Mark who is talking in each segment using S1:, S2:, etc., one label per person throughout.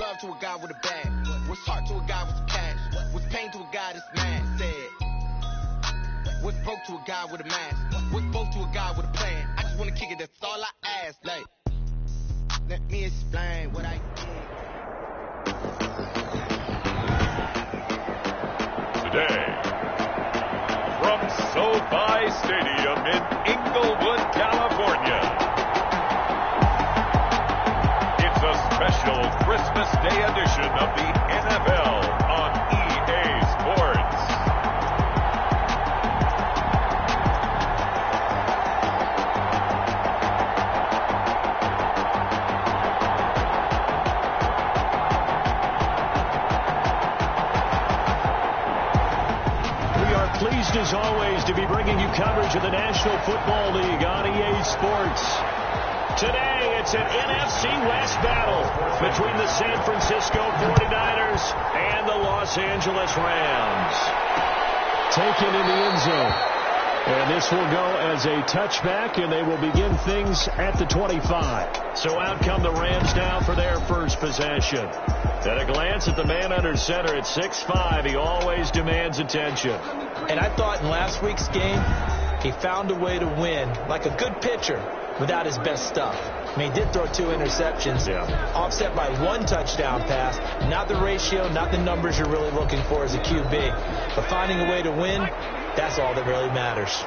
S1: love to a guy with a bag? What's heart to a guy with some cash? What's pain to a guy that's mad? Said. What's broke to a guy with a mask? What's both to a guy with a plan? I just wanna kick it, that's all I ask. Like, let me explain what I did.
S2: Today, from SoFi Stadium in Inglewood, California, it's a special Christmas Day edition of the NFL on EA Sports.
S3: Pleased as always to be bringing you coverage of the National Football League on EA Sports. Today it's an NFC West battle between the San Francisco 49ers and the Los Angeles Rams. Taken in the end zone. And this will go as a touchback, and they will begin things at the 25. So out come the Rams now for their first possession. At a glance at the man under center at 6'5", he always demands attention.
S4: And I thought in last week's game, he found a way to win, like a good pitcher, without his best stuff. I mean, he did throw 2 interceptions, offset by 1 touchdown pass. Not the ratio, not the numbers you're really looking for as a QB. But finding a way to win, that's all that really matters.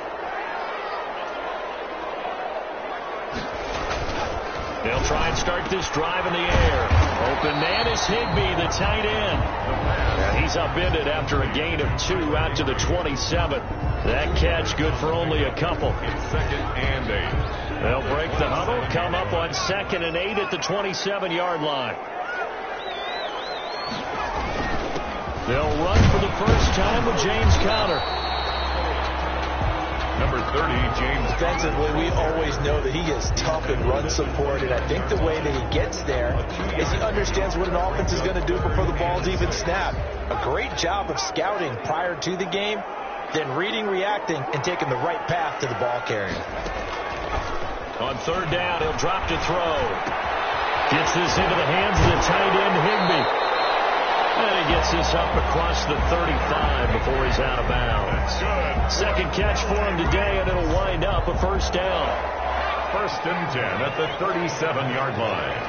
S3: They'll try and start this drive in the air. Open man is Higbee, the tight end. And he's upended after a gain of 2 out to the 27. That catch good for only a couple.
S2: It's 2nd and 8.
S3: They'll break the huddle, come up on 2nd and 8 at the 27-yard line. They'll run for the first time with James Conner.
S2: Number 30, James.
S4: Defensively, we always know that he is tough in run support, and I think the way that he gets there is he understands what an offense is going to do before the ball's even snapped. A great job of scouting prior to the game, then reading, reacting, and taking the right path to the ball carrier.
S3: On 3rd down, he'll drop to throw. Gets this into the hands of the tight end, Higbee. And he gets this up across the 35 before he's out of bounds. Second catch for him today, and it'll wind up a first down.
S2: 1st and 10 at the 37-yard line.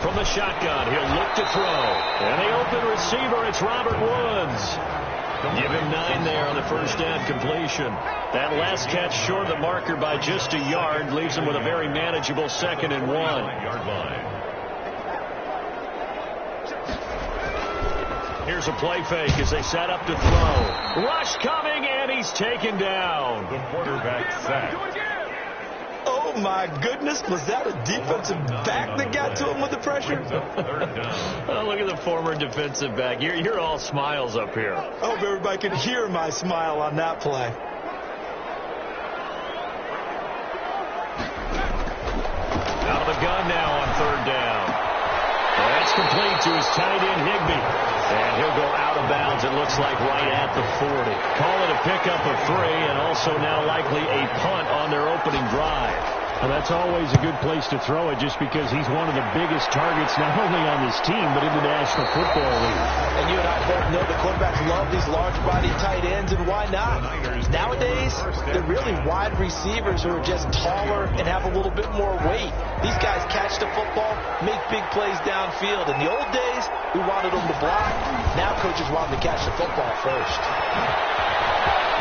S3: From the shotgun, he'll look to throw. And the open receiver, it's Robert Woods. Give him 9 there on the first down completion. That last catch short of the marker by just a yard leaves him with a very manageable 2nd and 1. Here's a play fake as they set up to throw. Rush coming, and he's taken down.
S2: The quarterback sacked.
S4: Oh, my goodness. Was that a defensive back that got to him with the pressure?
S3: Oh, look at the former defensive back. You're all smiles up here.
S4: I hope everybody can hear my smile on that play.
S3: Out of the gun now on 3rd down. That's complete to his tight end, Higbee. And he'll go out of bounds, it looks like, right at the 40. Call it a pickup of 3, and also now likely a punt on their opening drive.
S5: Well, that's always a good place to throw it just because he's one of the biggest targets not only on this team but in the National Football League.
S4: And you and I both know the quarterbacks love these large-bodied tight ends, and why not? Nowadays, they're really wide receivers who are just taller and have a little bit more weight. These guys catch the football, make big plays downfield. In the old days, we wanted them to block. Now coaches want them to catch the football first.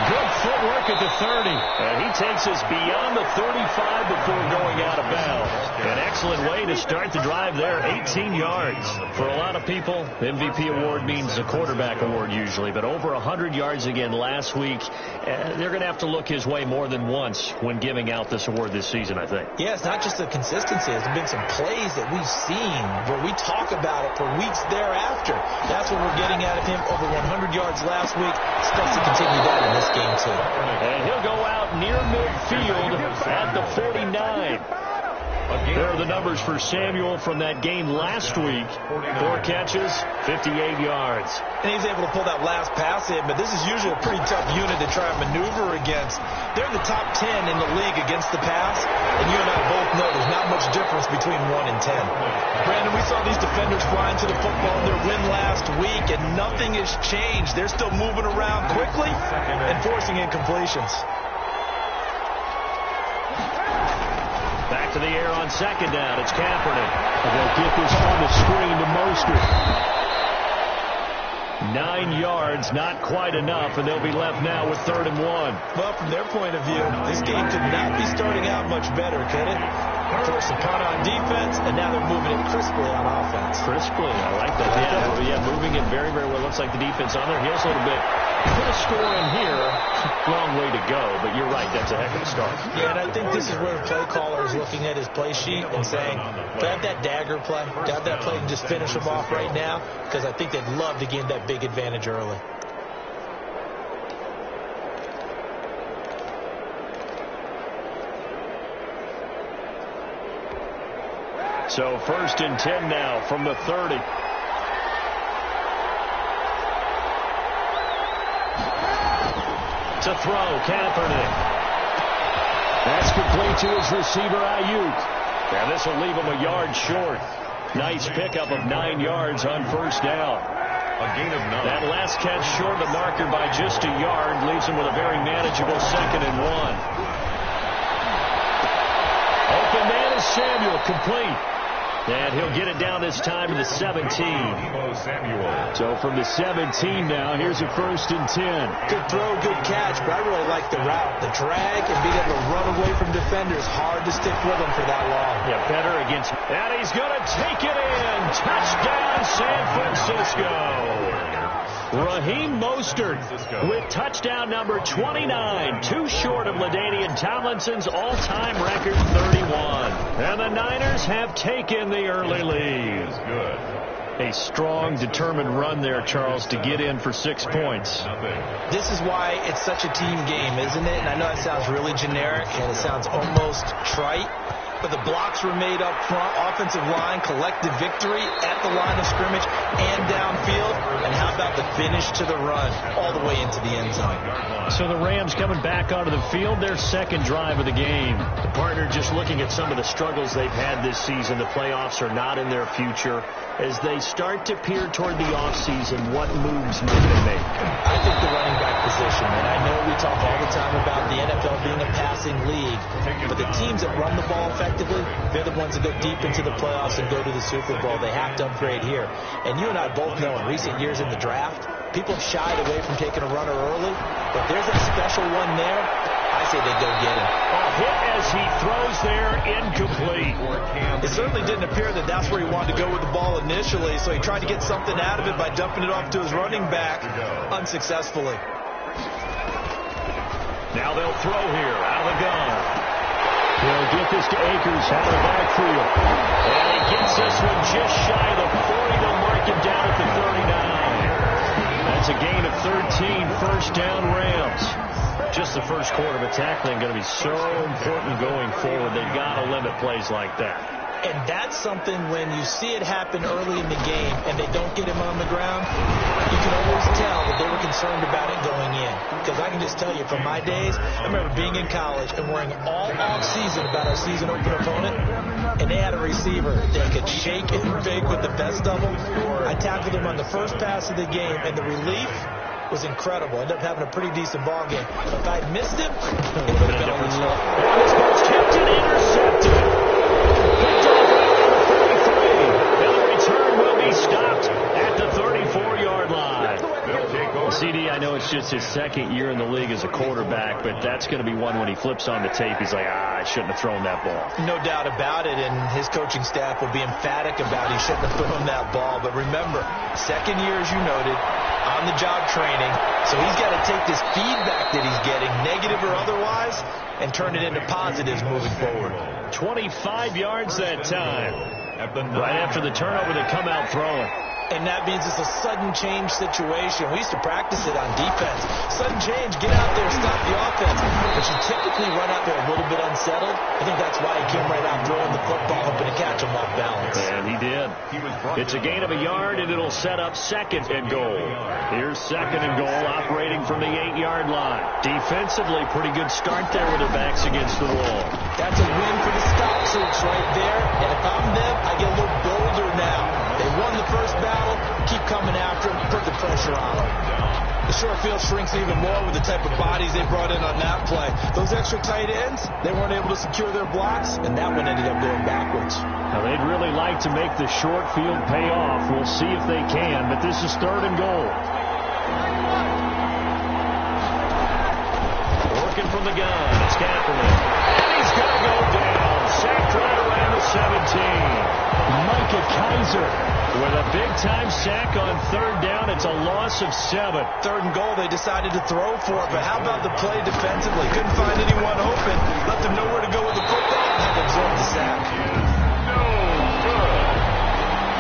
S3: Good footwork at the 30. And he takes us beyond the 35 before going out of bounds. An excellent way to start the drive there, 18 yards. For a lot of people, MVP award means a quarterback award usually, but over 100 yards again last week. They're going to have to look his way more than once when giving out this award this season, I think.
S4: Yeah, it's not just the consistency. There's been some plays that we've seen where we talk about it for weeks thereafter. That's what we're getting out of him. Over 100 yards last week. Expects to continue that in this game too.
S3: And he'll go out near midfield at the 49. There are the numbers for Samuel from that game last week. 4 catches, 58 yards.
S4: And he's able to pull that last pass in, but this is usually a pretty tough unit to try and maneuver against. They're in the top 10 in the league against the pass, and you and I both know there's not much difference between 1 and 10. Brandon, we saw these defenders flying to the football in their win last week, and nothing has changed. They're still moving around quickly and forcing incompletions.
S3: Back to the air on second down. It's Kaepernick.
S5: They'll get this on the screen to Mostert.
S3: 9 yards, not quite enough, and they'll be left now with 3rd and 1.
S4: Well, from their point of view, this game could not be starting out much better, could it? Force a punt on defense, and now they're moving it crisply on offense.
S3: Crisply, I like that. Yeah, moving it very, very well. Looks like the defense on their heels a little bit. Put a score in here. Long way to go, but you're right. That's a heck of a start.
S4: Yeah, and I think this is where the play caller is looking at his play sheet and saying, grab that dagger play, grab that play and just finish them off right now, because I think they'd love to gain that big advantage early.
S3: So 1st and 10 now from the 30. To throw, Kaepernick.
S5: That's complete to his receiver, Ayuk.
S3: And this will leave him a yard short. Nice pickup of 9 yards on 1st down.
S2: A gain of 9.
S3: That last catch short of the marker by just a yard leaves him with a very manageable 2nd and 1. Open man is Samuel, complete. And he'll get it down this time to the 17.
S5: So from the 17 now, here's a 1st and 10.
S4: Good throw, good catch, but I really like the route. The drag and being able to run away from defenders, hard to stick with them for that long.
S3: Yeah, better against. And he's going to take it in. Touchdown, San Francisco. Raheem Mostert with touchdown number 29, too short of LaDainian Tomlinson's all-time record 31. And the Niners have taken the early lead. A strong, determined run there, Charles, to get in for 6 points.
S4: This is why it's such a team game, isn't it? And I know it sounds really generic and it sounds almost trite, but the blocks were made up front, offensive line, collective victory at the line of scrimmage and downfield. And how about the finish to the run all the way into the end zone?
S3: So the Rams coming back onto the field, their 2nd drive of the game. The partner just looking at some of the struggles they've had this season. The playoffs are not in their future. As they start to peer toward the offseason, what moves might they make?
S4: I think the running back position, and I know we talk all the time about the NFL being a passing league, but the teams that run the ball effectively, they're the ones that go deep into the playoffs and go to the Super Bowl. They have to upgrade here. And you and I both know in recent years in the draft, people have shied away from taking a runner early, but there's a special one there. I say they go get him.
S3: A hit as he throws there, incomplete.
S4: It certainly didn't appear that that's where he wanted to go with the ball initially, so he tried to get something out of it by dumping it off to his running back unsuccessfully.
S3: Now they'll throw here out of the gun.
S5: They'll get this to Akers out of the backfield.
S3: And he gets this one just shy of the 40. They'll mark him down at the 39. That's a gain of 13, 1st down Rams. Just the first quarter of a tackling going to be so important going forward. They've got to limit plays like that.
S4: And that's something when you see it happen early in the game and they don't get him on the ground, you can always tell that they were concerned about it going in. Because I can just tell you from my days, I remember being in college and worrying all off-season about our season open opponent, and they had a receiver that could shake and bake with the best of them. I tackled him on the first pass of the game, and the relief was incredible. Ended up having a pretty decent ball game. If I'd missed him, it would have been a different story.
S3: And this ball's tipped and intercepted. Picked off at the 33. And the return will be stopped at the 34-yard line. CD, I know it's just his 2nd year in the league as a quarterback, but that's going to be one when he flips on the tape, he's like, I shouldn't have thrown that ball.
S4: No doubt about it, and his coaching staff will be emphatic about he shouldn't have thrown that ball. But remember, 2nd year, as you noted, on-the-job training, so he's got to take this feedback that he's getting, negative or otherwise, and turn it into positives moving forward.
S3: 25 yards that time. Right after the turnover, they come out throwing.
S4: And that means it's a sudden change situation. We used to practice it on defense. Sudden change, get out there, stop the offense. But you typically run out there a little bit unsettled. I think that's why he came right out throwing the football, hoping to catch him off balance.
S3: And he did. It's a gain of a yard, and it'll set up 2nd and goal. Here's 2nd and goal, operating from the 8-yard line. Defensively, pretty good start there with their backs against the wall.
S4: That's a win for the stop search right there. And if I'm them, I get a little bolder now. They won the first battle, keep coming after them, put the pressure on them. The short field shrinks even more with the type of bodies they brought in on that play. Those extra tight ends, they weren't able to secure their blocks, and that one ended up going backwards.
S3: Now, they'd really like to make the short field pay off. We'll see if they can, but this is 3rd and goal. Working from the gun, it's Kaepernick. And he's going to go down. Sacked right around the 17.
S5: Micah Kaiser
S3: with a big-time sack on 3rd down. It's a loss of 7.
S4: 3rd and goal, they decided to throw for it, but how about the play defensively? Couldn't find anyone open, let them know where to go with the football, and absorb the sack.
S2: No good.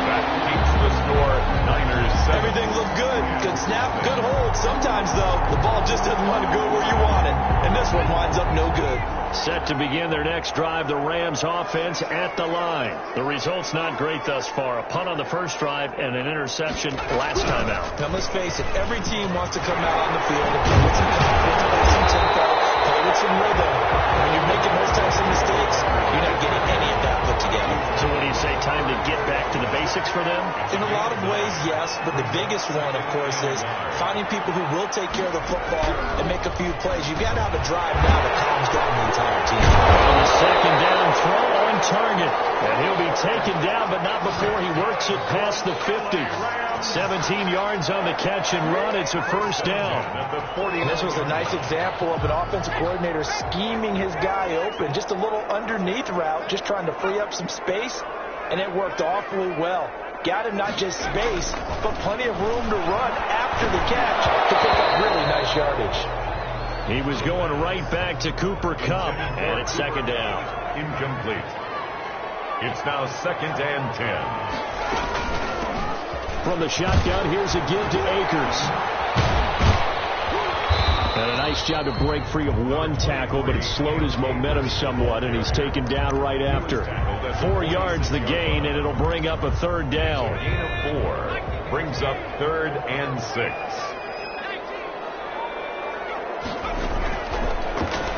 S2: That keeps the score. Niners 7.
S4: Everything looked good. Good snap, good hold. Sometimes, though, the ball just doesn't want to go where you want it, and this one winds up no good.
S3: Set to begin their next drive, the Rams offense at the line. The result's not great thus far. A punt on the first drive and an interception last time out.
S4: Now, let's face it, every team wants to come out on the field and play with some confidence, play some tempo, play with some rhythm. When you're making those types of mistakes, you're not getting any of that put together.
S3: So what do you say, time to get back to the basics for them?
S4: In a lot of ways, yes, but the biggest one, of course, is finding people who will take care of the football and make a few plays. You've got to have a drive now that calms down the entire team.
S3: On the 2nd down throw on target. And he'll be taken down, but not before he works it past the 50. 17 yards on the catch and run. It's a 1st down.
S4: And this was a nice example of an offensive coordinator scheming his guy open. Just a little underneath route, just trying to free up some space, and it worked awfully well. Got him not just space, but plenty of room to run after the catch to pick up really nice yardage.
S3: He was going right back to Cooper Kupp, and it's 2nd down.
S2: Incomplete. It's now 2nd and 10.
S3: From the shotgun, here's a give to Akers. And a nice job to break free of one tackle, but it slowed his momentum somewhat, and he's taken down right after. 4 yards the gain, and it'll bring up a 3rd down.
S2: Gain of 4 brings up 3rd and 6.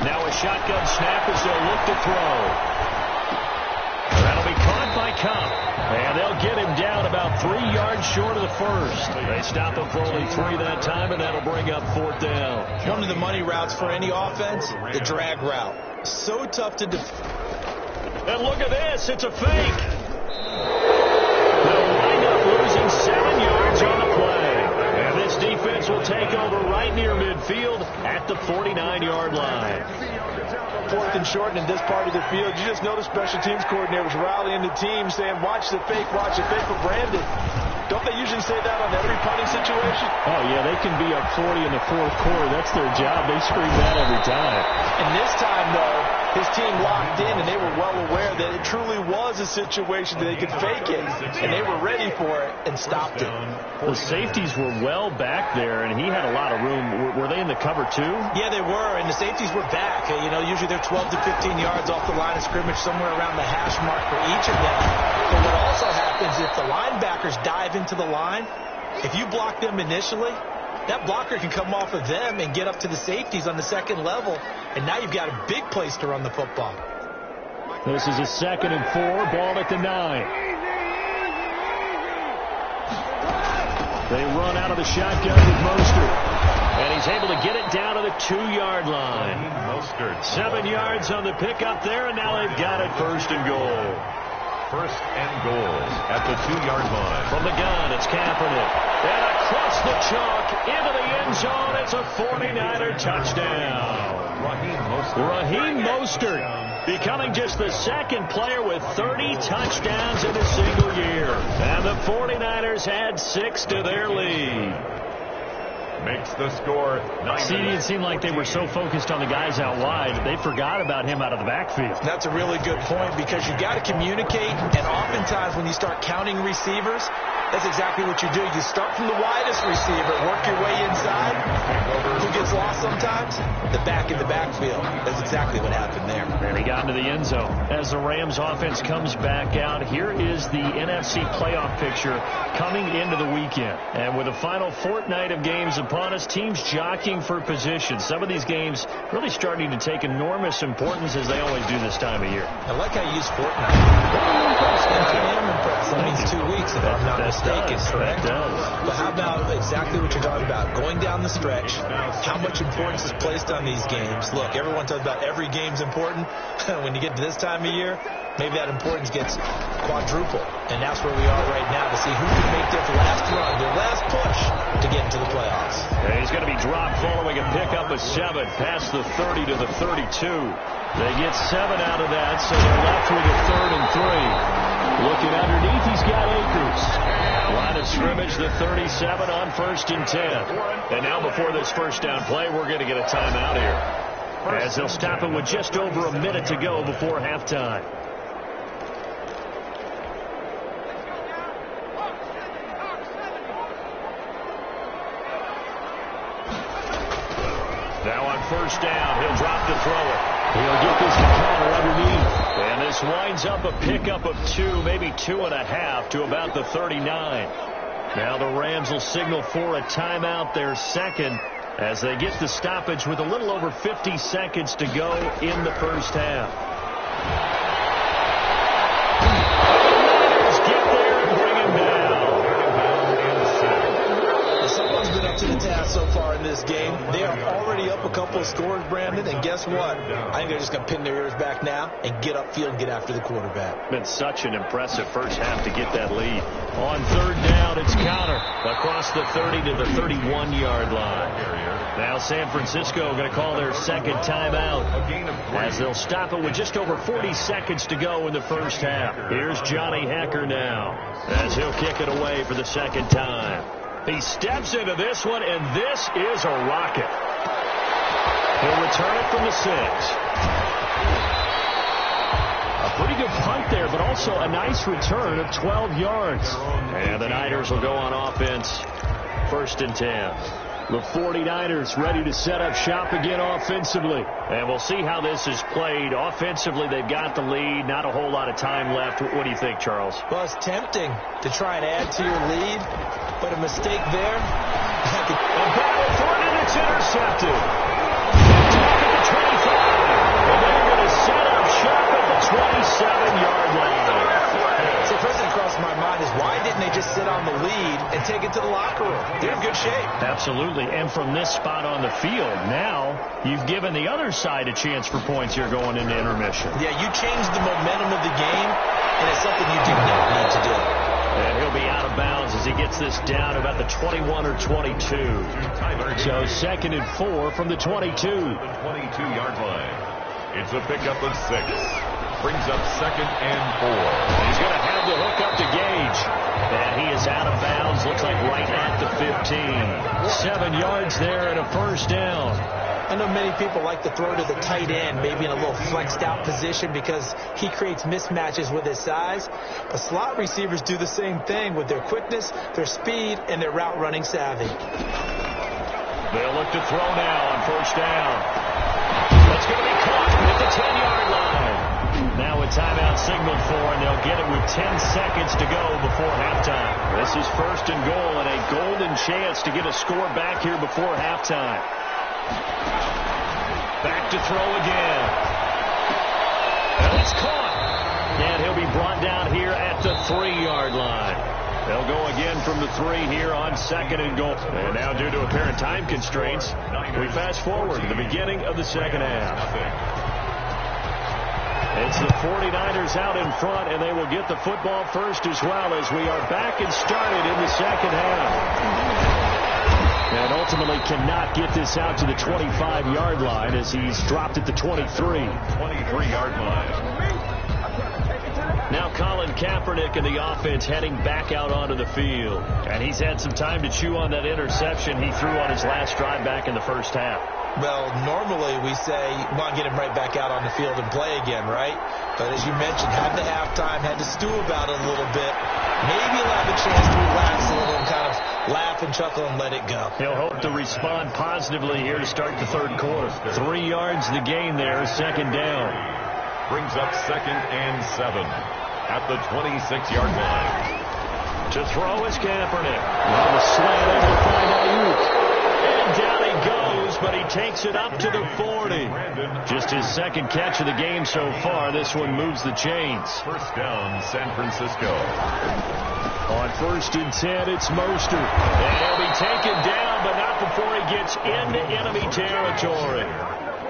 S3: Now a shotgun snap as they'll look to throw. That'll be caught by Kupp. And they'll get him down about 3 yards short of the first. They stop him for only 3 that time, and that'll bring up 4th down.
S4: One of the money routes for any offense, the drag route. So tough to defend.
S3: And look at this. It's a fake. They'll wind up losing 7 yards on the play. And this defense will take over right near midfield at the 49-yard line.
S4: 4th and short in this part of the field. You just notice special teams coordinators rallying the team saying, watch the fake for Brandon. Don't they usually say that on every punting situation?
S5: Oh, yeah, they can be up 40 in the 4th quarter. That's their job. They scream that every time.
S4: And this time, though, his team locked in, and they were well aware that it truly was a situation that they could fake it, and they were ready for it and stopped it.
S3: The safeties were well back there, and he had a lot of room. Were they in the cover, too?
S4: Yeah, they were, and the safeties were back. You know, usually they're 12 to 15 yards off the line of scrimmage, somewhere around the hash mark for each of them. But what also happens if the linebackers dive into the line, if you block them initially, that blocker can come off of them and get up to the safeties on the 2nd level, and now you've got a big place to run the football.
S3: This is a 2nd and 4, ball at the 9. They run out of the shotgun with Mostert, and he's able to get it down to the 2-yard line.
S2: Mostert.
S3: 7 yards on the pickup there, and now they've got it 1st and goal.
S2: 1st and goal at the 2-yard line.
S3: From the gun, it's Kaepernick. And across the chalk into the end zone. It's a 49er touchdown. Raheem Mostert becoming just the 2nd player with 30 touchdowns in a single year. And the 49ers add 6 to their lead.
S2: Makes the score 9.
S3: See, it seemed like they were so focused on the guys out wide, they forgot about him out of the backfield.
S4: That's a really good point, because you got to communicate, and oftentimes when you start counting receivers, That's exactly what you do. You start from the widest receiver, work your way inside. Who gets lost sometimes? The back in the backfield. That's exactly what happened there.
S3: And he got into the end zone. As the Rams offense comes back out, here is the NFC playoff picture coming into the weekend. And with the final fortnight of games upon us, teams jockeying for position. Some of these games really starting to take enormous importance as they always do this time of year.
S4: I like how you use fortnight. I am impressed. That means 2 weeks if I'm not mistaken, correct? But how about exactly what you're talking about? Going down the stretch, how much importance is placed on these games? Look, everyone talks about every game's important. When you get to this time of year, maybe that importance gets quadrupled. And that's where we are right now to see who can make their last run, their last push to get into the playoffs.
S3: And he's going to be dropped following a pickup of 7 past the 30 to the 32. They get 7 out of that, so they're left with a 3rd and 3. Looking underneath, he's got Akers. Line of scrimmage, the 37 on 1st and 10. And now before this first down play, we're going to get a timeout here, as they'll stop it with just over a minute to go before halftime. Now on 1st down, he'll drop to throw it. He'll get this to counter underneath. And this winds up a pickup of 2, maybe 2.5 to about the 39. Now the Rams will signal for a timeout, their second, as they get the stoppage with a little over 50 seconds to go in the first half. Get there and bring him down.
S4: Someone's been up to the task so far in this game. They are already up a couple of scores, Brandon, and guess what? I think they're just going to pin their ears back now and get upfield and get after the quarterback.
S3: Been such an impressive first half to get that lead. On 3rd down, it's counter across the 30 to the 31-yard line. Now San Francisco going to call their second timeout, as they'll stop it with just over 40 seconds to go in the first half. Here's Johnny Hecker now, as he'll kick it away for the second time. He steps into this one, and this is a rocket. He'll return it from the 6. A pretty good punt there, but also a nice return of 12 yards. And the Niners will go on offense, 1st and 10. The 49ers ready to set up shop again offensively. And we'll see how this is played. Offensively, they've got the lead. Not a whole lot of time left. What do you think, Charles?
S4: Well, it's tempting to try and add to your lead, but a mistake there.
S3: A battle for it, and it's intercepted. Picked off at the 25. And they're going to set up shop at the 27-yard line.
S4: So first thing across my mind is, why didn't they just sit on the lead and take it to the locker room? They're in good shape.
S3: Absolutely. And from this spot on the field, now you've given the other side a chance for points here going into intermission.
S4: Yeah, you changed the momentum of the game, and it's something you do not need to do.
S3: And he'll be out of bounds as he gets this down about the 21 or 22. So 2nd and 4 from the 22.
S2: The 22-yard line. It's a pickup of 6. Brings up 2nd and 4.
S3: He's going to have the hook up to Gage. And he is out of bounds. Looks like right at the 15. 7 yards there and a first down.
S4: I know many people like to throw to the tight end, maybe in a little flexed out position because he creates mismatches with his size. But slot receivers do the same thing with their quickness, their speed, and their route running savvy.
S3: They'll look to throw now on 1st down. That's going to be caught at the 10-yard line. Now a timeout signaled for, and they'll get it with 10 seconds to go before halftime. This is 1st and goal, and a golden chance to get a score back here before halftime. Back to throw again. And it's caught. And he'll be brought down here at the 3-yard line. They'll go again from the 3 here on 2nd and goal. And now, due to apparent time constraints, we fast forward to the beginning of the second half. It's the 49ers out in front, and they will get the football first as well, as we are back and started in the second half. And ultimately cannot get this out to the 25-yard line as he's dropped at the 23.
S2: 23-yard line.
S3: Now Colin Kaepernick and the offense heading back out onto the field. And he's had some time to chew on that interception he threw on his last drive back in the first half.
S4: Well, normally we say, well, get him right back out on the field and play again, right? But as you mentioned, had the halftime, had to stew about it a little bit. Maybe he'll have a chance to relax a little and kind of laugh and chuckle and let it go.
S3: He'll hope to respond positively here to start the third quarter. 3 yards the gain there, second down.
S2: Brings up 2nd and 7 at the 26-yard line.
S3: To throw is Kaepernick. Well, the slant able to find Ayuk. And down he goes, but he takes it up to the 40. Just his second catch of the game so far. This one moves the chains.
S2: First down, San Francisco.
S3: On 1st and 10, it's Mostert. And he'll be taken down, but not before he gets into enemy territory.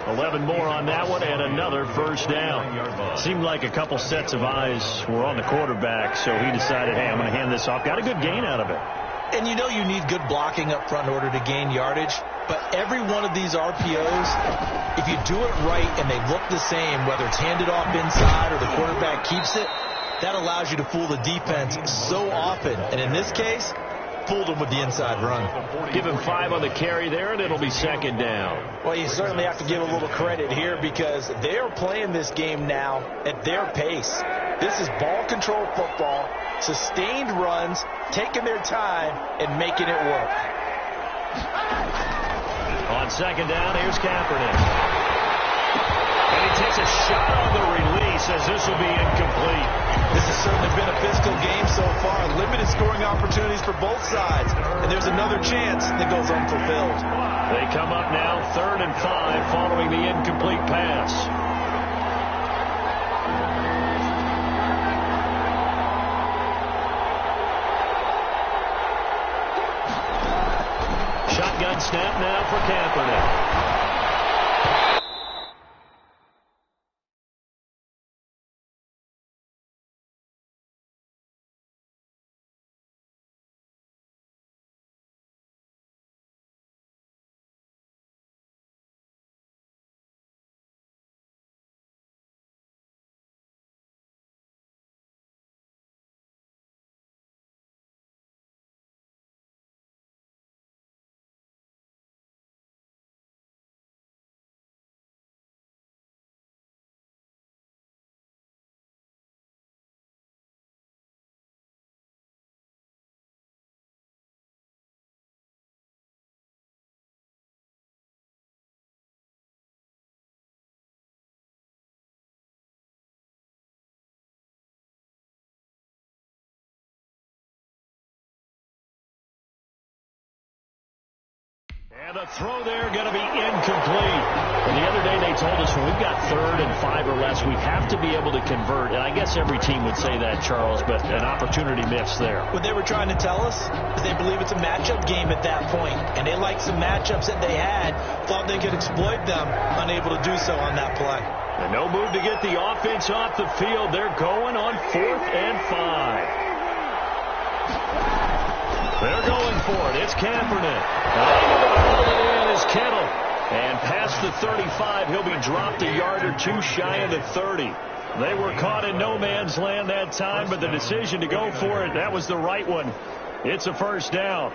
S3: 11 more on that one, and another first down. Seemed like a couple sets of eyes were on the quarterback, so he decided, hey, I'm going to hand this off. Got a good gain out of it.
S4: And you know you need good blocking up front in order to gain yardage. But every one of these RPOs, if you do it right and they look the same, whether it's handed off inside or the quarterback keeps it, that allows you to fool the defense so often. And in this case, fooled him with the inside run.
S3: Give him 5 on the carry there, and it'll be second down.
S4: Well, you certainly have to give a little credit here because they are playing this game now at their pace. This is ball control football, sustained runs, taking their time, and making it work.
S3: On second down, here's Kaepernick. And he takes a shot on the release as this will be incomplete.
S4: This has certainly been a physical game so far. Limited scoring opportunities for both sides. And there's another chance that goes unfulfilled.
S3: They come up now 3rd and 5 following the incomplete pass. Shotgun snap now for Kaepernick. And the throw there going to be incomplete. And the other day they told us when we've got 3rd and 5 or less, we have to be able to convert. And I guess every team would say that, Charles, but an opportunity missed there.
S4: What they were trying to tell us is they believe it's a matchup game at that point. And they liked some matchups that they had, thought they could exploit them, unable to do so on that play.
S3: And no move to get the offense off the field. They're going on 4th and 5. They're going for it. It's Kaepernick. Able to hold it in is Kittle. And past the 35, he'll be dropped a yard or two shy of the 30. They were caught in no man's land that time, but the decision to go for it, that was the right one. It's a first down.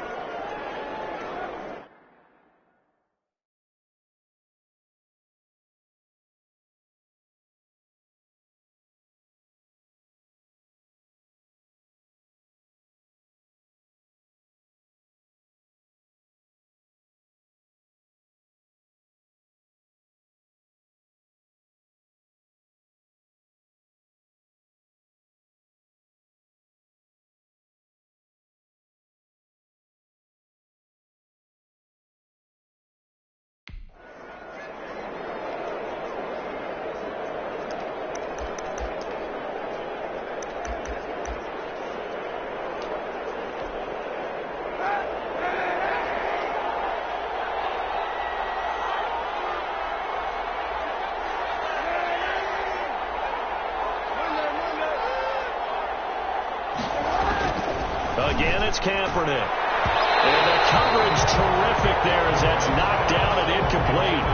S3: Again, it's Kaepernick. And the coverage terrific there as that's knocked down and incomplete.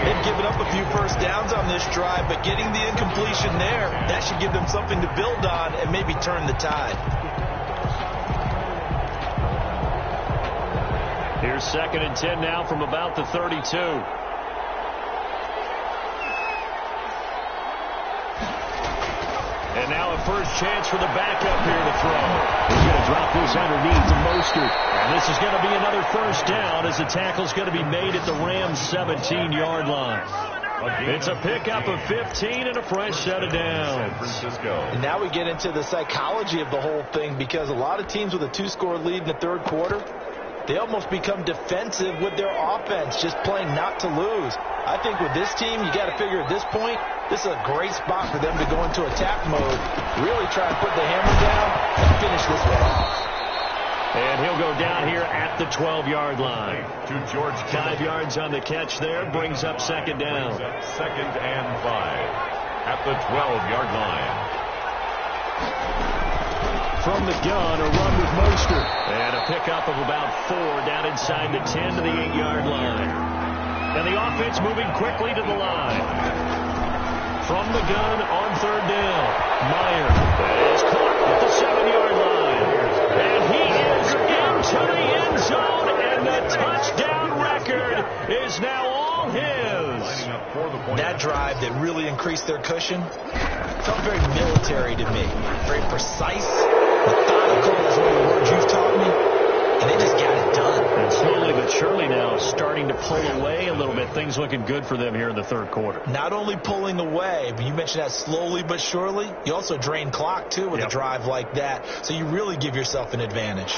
S4: They've given up a few first downs on this drive, but getting the incompletion there, that should give them something to build on and maybe turn the tide.
S3: Here's 2nd and 10 now from about the 32. And now a first chance for the backup here to throw. He's going to drop this underneath to Mostert. And this is going to be another first down as the tackle's going to be made at the Rams' 17-yard line. It's a pickup of 15 and a fresh set of downs.
S4: And now we get into the psychology of the whole thing, because a lot of teams with a 2-score lead in the third quarter, they almost become defensive with their offense, just playing not to lose. I think with this team, you got to figure at this point, this is a great spot for them to go into attack mode, really try and put the hammer down and finish this one off.
S3: And he'll go down here at the 12-yard line.
S2: To George,
S3: 5 yards on the catch there, brings up 2nd down.
S2: 2nd and 5 at the 12-yard line.
S3: From the gun, a run with Mostert. And a pickup of about 4 down inside the 10 to the 8-yard line. And the offense moving quickly to the line. From the gun on 3rd down. Meyer is caught at the 7-yard line. And he is into the end zone, and the touchdown record is now all his.
S4: That drive that really increased their cushion felt very military to me. Very precise, methodical is one of the words you've taught me, and they just got it done.
S3: And slowly but surely now starting to pull away a little bit. Things looking good for them here in the third quarter.
S4: Not only pulling away, but you mentioned that slowly but surely. You also drain clock, too, with a drive like that. So you really give yourself an advantage.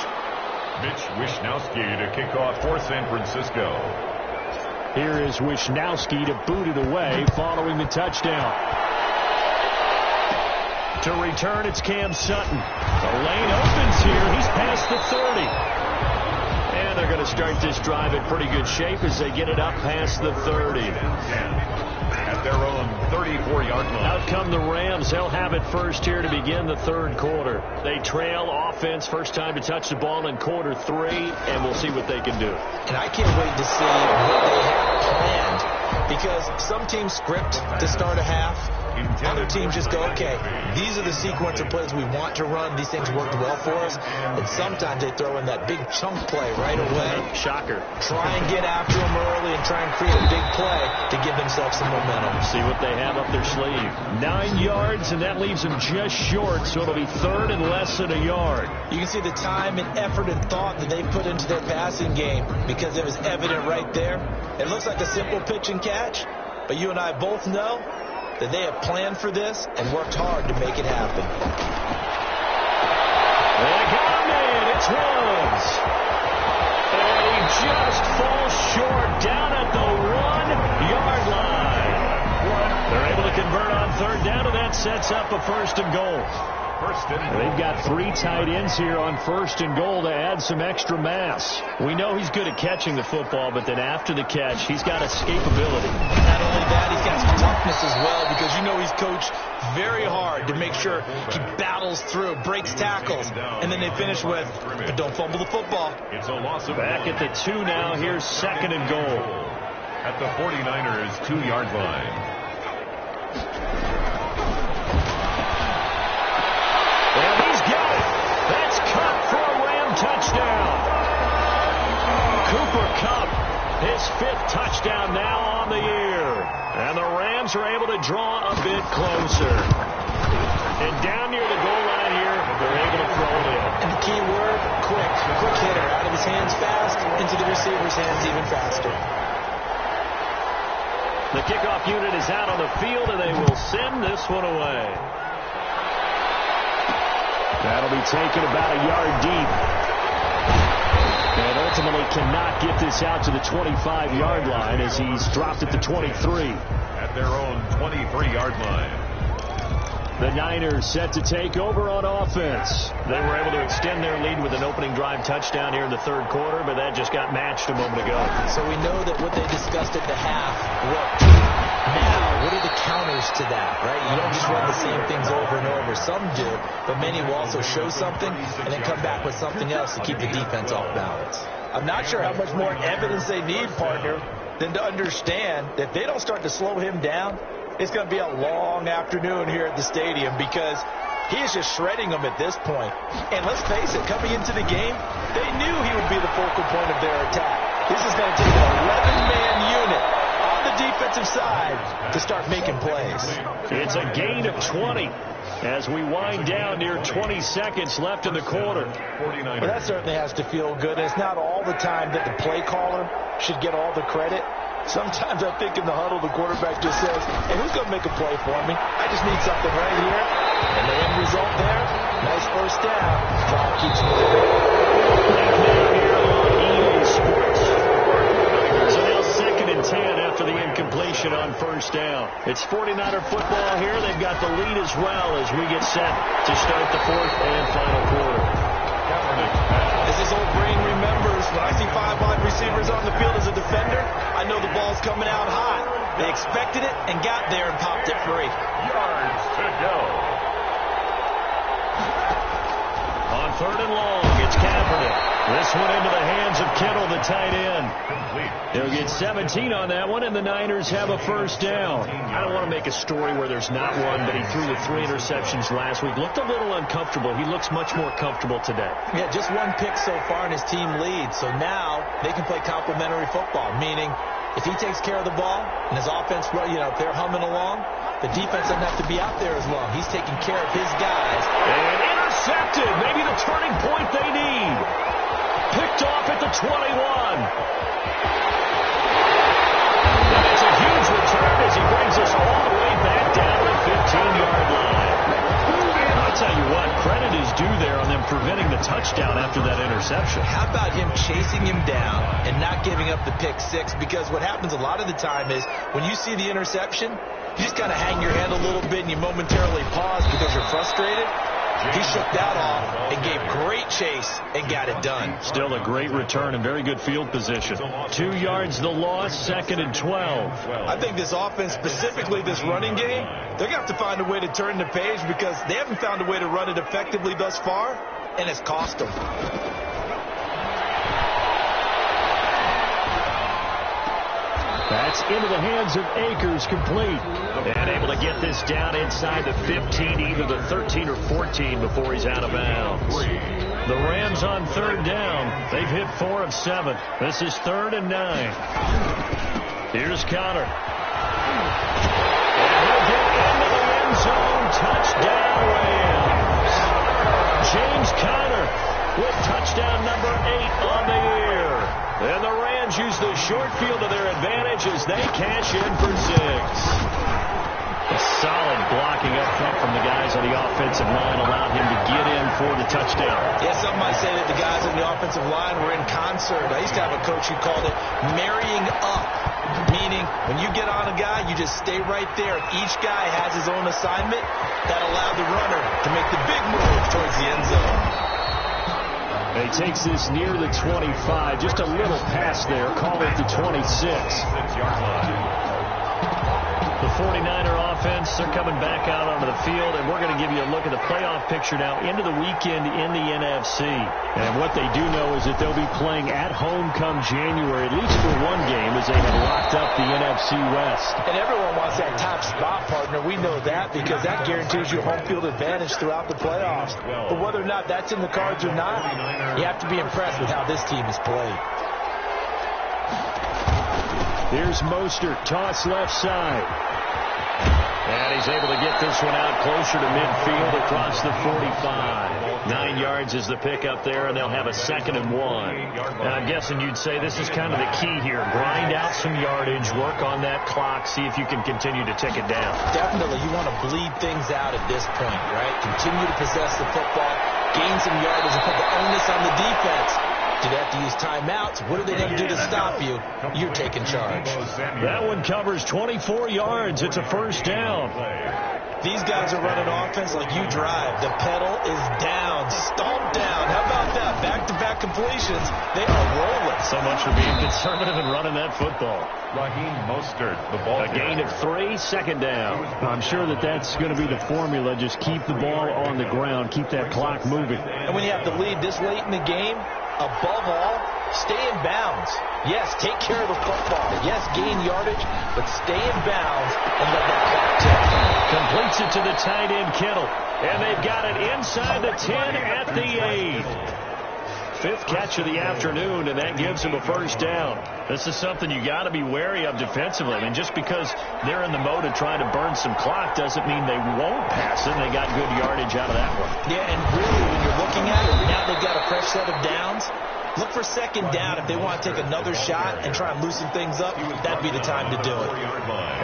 S2: Mitch Wishnowsky to kick off for San Francisco.
S3: Here is Wishnowsky to boot it away following the touchdown. To return, it's Cam Sutton. The lane opens here. He's past the 30. And they're going to start this drive in pretty good shape as they get it up past the 30.
S2: At their own 34-yard line.
S3: Out come the Rams. They'll have it first here to begin the third quarter. They trail offense. First time to touch the ball in quarter 3, and we'll see what they can do.
S4: And I can't wait to see what they have planned, because some teams script to start a half. Other teams just go, okay, these are the sequence of plays we want to run. These things worked well for us. And sometimes they throw in that big chunk play right away.
S3: Shocker.
S4: Try and get after them early and try and create a big play to give themselves some momentum.
S3: See what they have up their sleeve. 9 yards, and that leaves them just short, so it'll be 3rd and less than a yard.
S4: You can see the time and effort and thought that they put into their passing game, because it was evident right there. It looks like a simple pitch and catch, but you and I both know that they have planned for this and worked hard to make it happen.
S3: They got him in. It's Woods. And he just falls short down at the 1-yard line. They're able to convert on 3rd down, and that sets up a 1st and goal. They've got 3 tight ends here on 1st and goal to add some extra mass. We know he's good at catching the football, but then after the catch, he's got escapability.
S4: Not only that, he's got some toughness as well, because you know he's coached very hard to make sure he battles through, breaks tackles, and then they finish with, but don't fumble the football.
S2: It's a loss of
S3: back at the 2 now. Here's 2nd and goal.
S2: At the 49ers 2-yard line.
S3: And he's got it. That's Kupp for a Ram touchdown. Cooper Kupp, his 5th touchdown now on the year. And the Rams are able to draw a bit closer. And down near the goal line here, they're able to throw it in.
S4: And the key word, quick. Quick hitter. Out of his hands fast, into the receiver's hands even faster.
S3: The kickoff unit is out on the field, and they will send this one away. That'll be taken about a yard deep. And ultimately cannot get this out to the 25-yard line as he's dropped at the 23.
S2: At their own 23-yard line.
S3: The Niners set to take over on offense. They were able to extend their lead with an opening drive touchdown here in the third quarter, but that just got matched a moment ago.
S4: So we know that what they discussed at the half worked. Now, what are the counters to that, right? You don't just run the same things over and over. Some do, but many will also show something and then come back with something else to keep the defense off balance. I'm not sure how much more evidence they need, partner, than to understand that if they don't start to slow him down, it's going to be a long afternoon here at the stadium, because He is just shredding them at this point. And let's face it, coming into the game, they knew he would be the focal point of their attack. This is going to take an 11-man unit on the defensive side to start making plays.
S3: It's a gain of 20 as we wind down near 20 seconds left in the quarter.
S4: Well, that certainly has to feel good. It's not all the time that the play caller should get all the credit. Sometimes I think in the huddle, the quarterback just says, hey, who's going to make a play for me? I just need something right here. And the end result there, nice first down. Clock keeps moving.
S3: Here on EA Sports. So now 2nd and 10 after the incompletion on first down. It's 49er football here. They've got the lead as well as we get set to start the 4th and final quarter.
S4: As his old brain remembers, when I see 5 wide receivers on the field as a defender, I know the ball's coming out hot. They expected it and got there and popped it free.
S2: Yards to go.
S3: On 3rd and long, it's Kaepernick. This one into the hands of Kittle, the tight end. They'll get 17 on that one, and the Niners have a first down. I don't want to make a story where there's not one, but he threw the 3 interceptions last week. Looked a little uncomfortable. He looks much more comfortable today.
S4: Yeah, just 1 pick so far, and his team leads. So now they can play complementary football, meaning if he takes care of the ball and his offense, if they're humming along, the defense doesn't have to be out there as long. He's taking care of his guys.
S3: And intercepted. Maybe the turning point they need. Picked off at the 21. And it's a huge return as he brings us all the way back down the 15-yard line. I'll tell you what, credit is due there on them preventing the touchdown after that interception.
S4: How about him chasing him down and not giving up the pick 6? Because what happens a lot of the time is when you see the interception, you just kind of hang your head a little bit and you momentarily pause because you're frustrated. He shook that off and gave great chase and got it done.
S3: Still a great return and very good field position. 2 yards the loss, 2nd and 12.
S4: I think this offense, specifically this running game, they're going to have to find a way to turn the page because they haven't found a way to run it effectively thus far, and it's cost them.
S3: That's into the hands of Akers, complete. And able to get this down inside the 15, either the 13 or 14 before he's out of bounds. The Rams on 3rd down. They've hit 4 of 7. This is 3rd and 9. Here's Conner. And he'll get into the end zone. Touchdown, Rams. James Conner with touchdown number 8 on the year. And the Rams use the short field to their advantage as they cash in for 6. A solid blocking up front from the guys on the offensive line allowed him to get in for the touchdown.
S4: Yeah, some might say that the guys on the offensive line were in concert. I used to have a coach who called it marrying up, meaning when you get on a guy, you just stay right there. Each guy has his own assignment that allowed the runner to make the big move towards the end zone.
S3: He takes this near the 25. Just a little pass there. Call it the 26.
S2: 6-yard line.
S3: The 49er offense, they're coming back out onto the field, and we're going to give you a look at the playoff picture now into the weekend in the NFC. And what they do know is that they'll be playing at home come January, at least for one game, as they have locked up the NFC West.
S4: And everyone wants that top spot, partner. We know that because that guarantees you home field advantage throughout the playoffs. But whether or not that's in the cards or not, you have to be impressed with how this team has played.
S3: Here's Mostert, toss left side. And he's able to get this one out closer to midfield across the 45. 9 yards is the pickup there, and they'll have a 2nd and 1. Now, I'm guessing you'd say this is kind of the key here. Grind out some yardage, work on that clock, see if you can continue to tick it down.
S4: Definitely. You want to bleed things out at this point, right? Continue to possess the football, gain some yardage, and put the onus on the defense. Do they have to use timeouts? What are they going to do to stop you? You're taking charge.
S3: That one covers 24 yards. It's a first down.
S4: These guys are running offense like you drive. The pedal is down, stomped down. How about that? Back-to-back completions. They are rolling.
S3: So much for being conservative and running that football.
S2: Raheem Mostert, the ball.
S3: A gain of 3, 2nd down. I'm sure that that's going to be the formula. Just keep the ball on the ground. Keep that clock moving.
S4: And when you have to lead this late in the game, above all, stay in bounds. Yes, take care of the football. Yes, gain yardage, but stay in bounds and let that clock tick.
S3: Completes it to the tight end, Kittle. And they've got it inside the 10 at the 8. Fifth catch of the afternoon, and that gives him a first down. This is something you got to be wary of defensively. I mean, just because they're in the mode of trying to burn some clock doesn't mean they won't pass it. They got good yardage out of that one.
S4: Yeah, and really, when you're looking at it, now they've got a fresh set of downs. Look for second down. If they want to take another shot and try and loosen things up, that'd be the time to do it.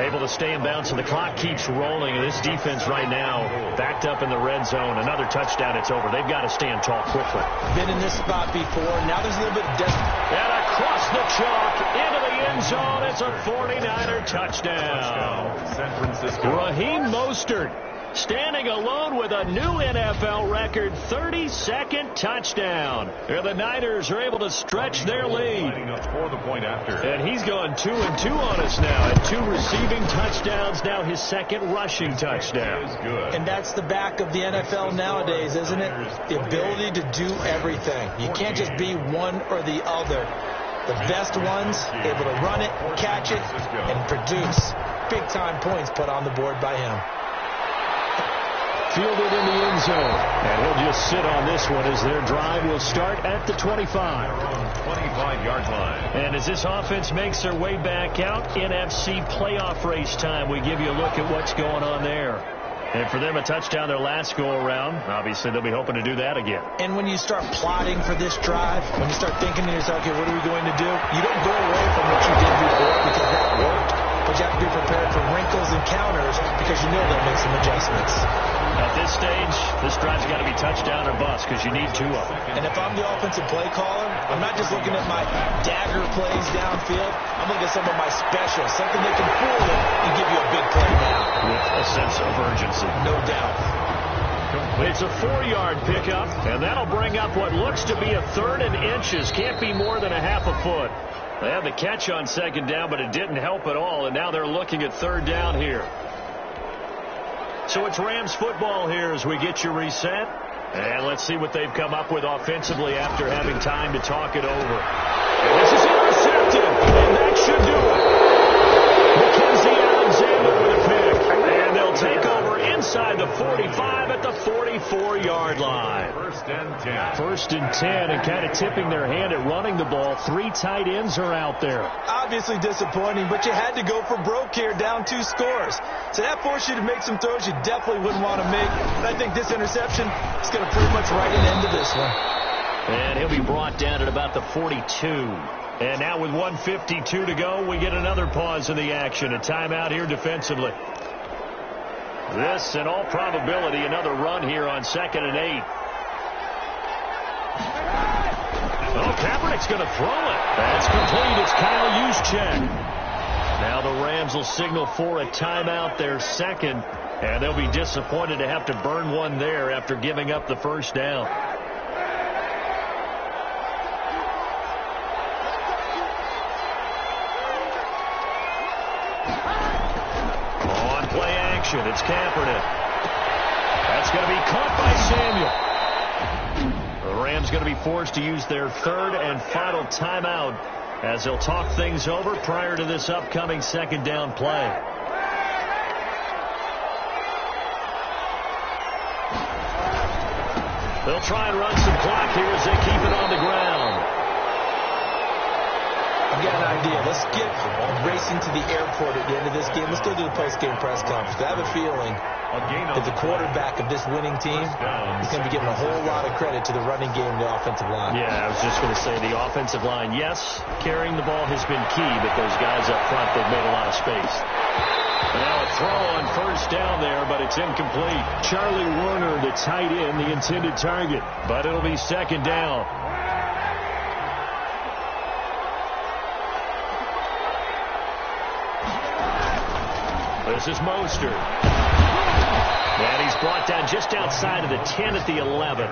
S3: Able to stay in bounds, and the clock keeps rolling. And this defense right now backed up in the red zone. Another touchdown, it's over. They've got to stand tall quickly.
S4: Been in this spot before. Now there's a little bit of desperate.
S3: And across the chalk into the end zone. It's a 49er touchdown.
S2: San Francisco.
S3: Raheem Mostert standing alone with a new NFL record 32nd touchdown. The Niners are able to stretch their lead.
S2: For the point after.
S3: And he's gone 2-2 on us now. And 2 receiving touchdowns, now his second rushing touchdown.
S4: And that's the back of the NFL nowadays, isn't it? The ability to do everything. You can't just be one or the other. The best ones able to run it, catch it, and produce big-time points put on the board by him.
S3: Fielded in the end zone. And he'll just sit on this one as their drive will start at the 25.
S2: 25-yard line.
S3: And as this offense makes their way back out, NFC playoff race time, we give you a look at what's going on there. And for them, a touchdown their last go-around. Obviously, they'll be hoping to do that again.
S4: And when you start plotting for this drive, when you start thinking to yourself, okay, what are we going to do? You don't go away from what you did before because that worked. But you have to be prepared for wrinkles and counters because you know they'll make some adjustments.
S3: At this stage, this drive's got to be touchdown or bust because you need 2 of them.
S4: And if I'm the offensive play caller, I'm not just looking at my dagger plays downfield. I'm looking at some of my specials, something that can fool them and give you a big play now.
S3: With a sense of urgency.
S4: No doubt.
S3: It's a 4-yard pickup, and that'll bring up what looks to be a 3rd and inches. Can't be more than a half a foot. They had the catch on second down, but it didn't help at all, and now they're looking at 3rd down here. So it's Rams football here as we get you reset. And let's see what they've come up with offensively after having time to talk it over. And this is intercepted, and that should do it. Mackenzie Alexander with a pick. And they'll take over inside the 45 at the 44-yard line. 1st and 10, and kind of tipping their hand at running the ball. 3 tight ends are out there.
S4: Obviously disappointing, but you had to go for broke here, down 2 scores. So that forced you to make some throws you definitely wouldn't want to make. And I think this interception is going to pretty much write an end to this one.
S3: And he'll be brought down at about the 42. And now with 1:52 to go, we get another pause in the action. A timeout here defensively. This, in all probability, another run here on 2nd and 8. Oh, Kaepernick's going to throw it. That's complete. It's Kyle Juszczyk. Now the Rams will signal for a timeout, their 2nd, and they'll be disappointed to have to burn one there after giving up the 1st down. On play action, it's Kaepernick. That's going to be caught by Samuel. The Rams going to be forced to use their 3rd and final timeout as they'll talk things over prior to this upcoming 2nd down play. They'll try and run some clock here as they keep it on the ground.
S4: I've got an idea. Let's get racing to the airport at the end of this game. Let's go to the post-game press conference. I have a feeling that the quarterback of this winning team is going to be giving a whole lot of credit to the running game and the offensive line.
S3: Yeah, I was just going to say the offensive line, yes, carrying the ball has been key, but those guys up front, they've made a lot of space. Now a throw on 1st down there, but it's incomplete. Charlie Werner, the tight end, the intended target, but it'll be 2nd down. This is Mostert. And he's brought down just outside of the 10 at the 11.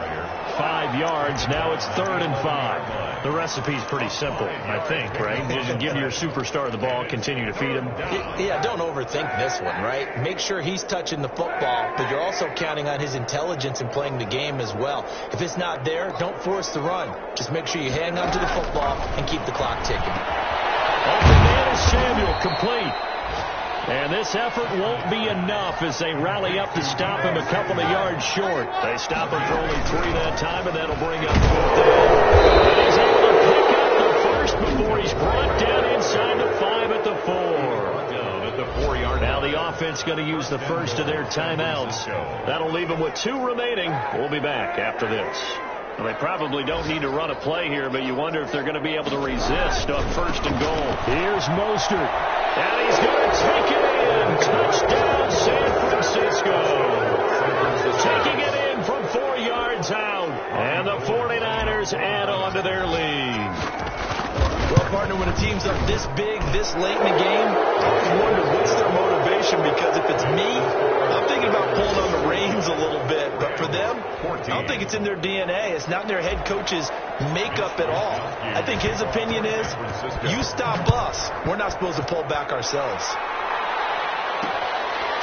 S3: 5 yards. Now it's 3rd and 5. The recipe's pretty simple, I think, right? Just give your superstar the ball, continue to feed him.
S4: Yeah, don't overthink this one, right? Make sure he's touching the football, but you're also counting on his intelligence in playing the game as well. If it's not there, don't force the run. Just make sure you hang on to the football and keep the clock ticking.
S3: Open man is Samuel, complete. And this effort won't be enough as they rally up to stop him a couple of yards short. They stop him for only 3 that time, and that'll bring up 4th down. And he's able to pick up the first before he's brought down inside the 5 at the 4. Now the offense going to use the first of their timeouts. That'll leave them with 2 remaining. We'll be back after this. Well, they probably don't need to run a play here, but you wonder if they're going to be able to resist on 1st and goal.
S5: Here's Mostert.
S3: And he's going to take it in. Touchdown, San Francisco. Taking it in from 4 yards out. And the 49ers add on to their lead.
S4: Well, partner, when a team's up this big, this late in the game, I wonder what's their motivation, because if it's me, I'm thinking about pulling on the reins a little bit. But for them, I don't think it's in their DNA. It's not in their head coach's makeup at all. I think his opinion is, you stop us, we're not supposed to pull back ourselves.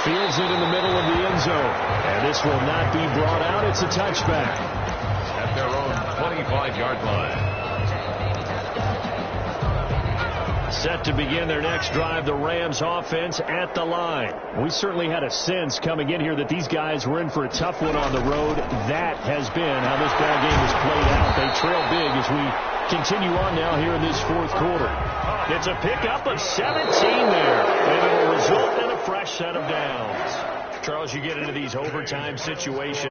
S5: Fields it in the middle of the end zone.
S3: And this will not be brought out. It's a touchback.
S2: At their own 25-yard line.
S3: Set to begin their next drive, the Rams offense at the line.
S5: We certainly had a sense coming in here that these guys were in for a tough one on the road. That has been how this ball game has played out. They trail big as we continue on now here in this 4th quarter.
S3: It's a pickup of 17 there, and it will result in a fresh set of downs. Charles, you get into these overtime situations.